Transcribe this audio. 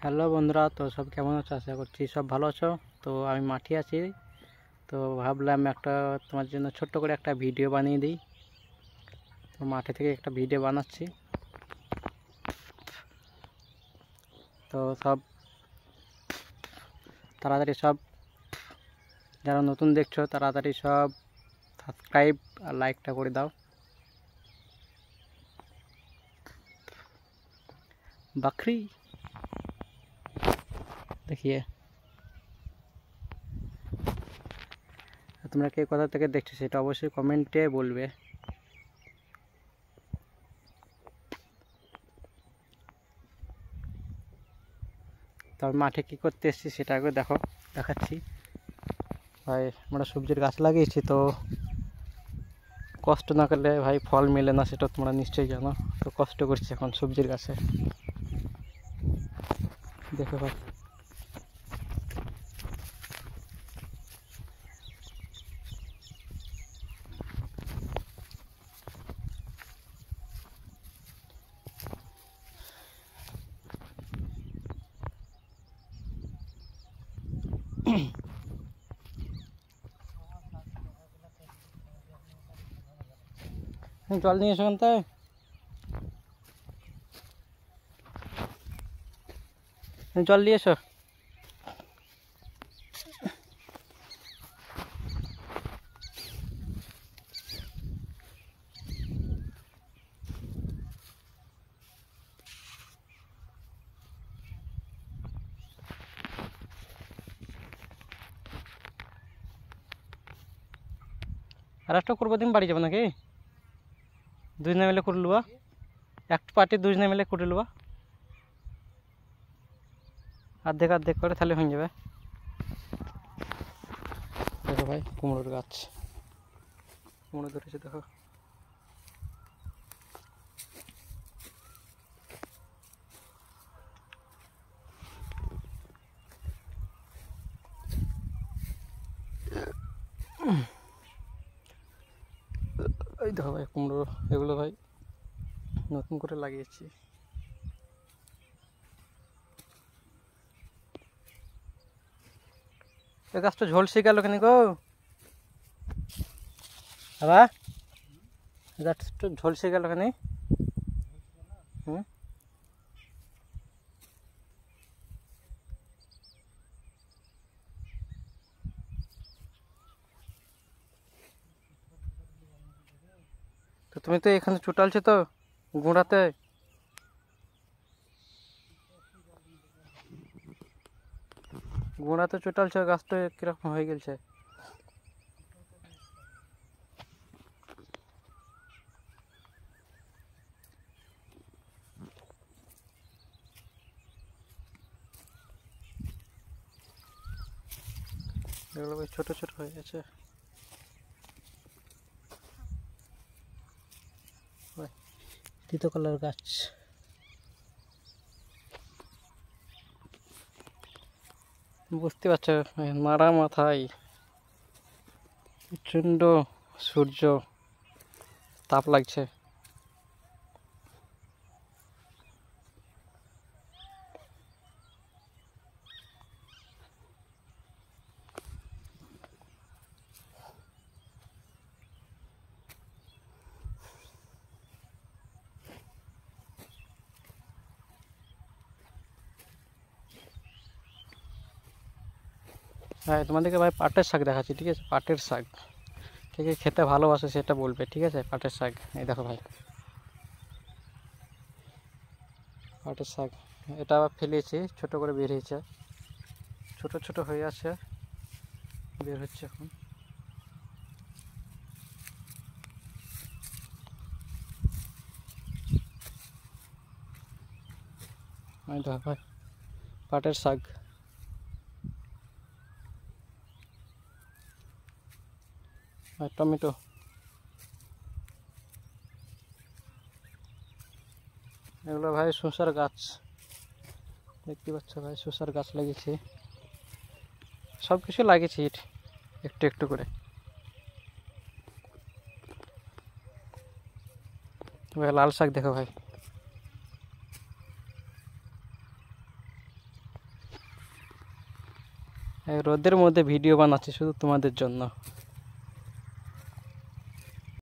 Hello বন্ধুরা, তো সব কেমন আছো? আশা করছি সব ভালো আছো। তো আমি মাঠে আছি, তো ভাবলাম তোমার জন্য ছোট্ট করে একটা ভিডিও বানিয়ে দিই। তো মাঠে থেকে একটা ভিডিও বানাচ্ছি। তো তাড়াতাড়ি যারা নতুন দেখছো তাড়াতাড়ি সাবস্ক্রাইব আর লাইকটা করে দাও। বাকরি দেখিয়ে তোমরা কে কোথা থেকে দেখছো সেটা অবশ্যই কমেন্টে বলবে। তবে মাঠে কী করতে এসেছি সেটা আগে দেখাচ্ছি। ভাই আমরা সবজির গাছ লাগিয়েছি, তো কষ্ট না করলে ভাই ফল মেলে না, সেটা তোমরা নিশ্চয়ই জানো। তো কষ্ট করছি এখন সবজির গাছে, দেখো ভাই। জল নিয়ে এসো তাই জল নিয়ে এসো। আর একটা করবো, দিন বাড়ি যাবো নাকি? দুজনে মিলে করে লুবা, একটা পার্টি দুজনে মিলে করে লুবা, অর্ধেক অর্ধেক করে, তাহলে হয়ে যাবে। দেখো ভাই কুমড়োর গাছ, কুমড়ো ধরেছে দেখো। এই দেখো ভাই কুমড়ো, এগুলো ভাই নতুন করে লাগিয়েছি। এই গাছটা ঝলসে গেল কেন গো বাবা? গাছটা ঝলসে গেল কেন? হুম, তো তুমি তো এখানে চুটালছো তো গোড়াতে। গোড়াতে চুটালছো, গাছটা কিরকম হয়ে গেছে। এগুলো ভাই ছোট ছোট হয়ে গেছে। তিতো কালার গাছ, বুঝতে পারছো? মারা মাথায় প্রচণ্ড সূর্য তাপ লাগছে। হ্যাঁ, তোমাদেরকে ভাই পাটের শাক দেখাচ্ছি, ঠিক আছে? পাটের শাক কে কে খেতে ভালোবাসে সেটা বলবে, ঠিক আছে? পাটের শাক, এই দেখো ভাই পাটের শাক। এটা আবার ফেলেছি, ছোট করে বের হয়েছে, ছোট ছোট হয়ে আছে, বের হচ্ছে এখন। এই দেখো ভাই পাটের শাক। আর টমেটো, এগুলো ভাই শসার গাছ, দেখতে পাচ্ছ ভাই শসার গাছ লাগিয়েছি, সব কিছু লাগিয়েছি একটু একটু করে। ভাই লাল শাক দেখো ভাই, এই রোদের মধ্যে ভিডিও বানাচ্ছি শুধু তোমাদের জন্য।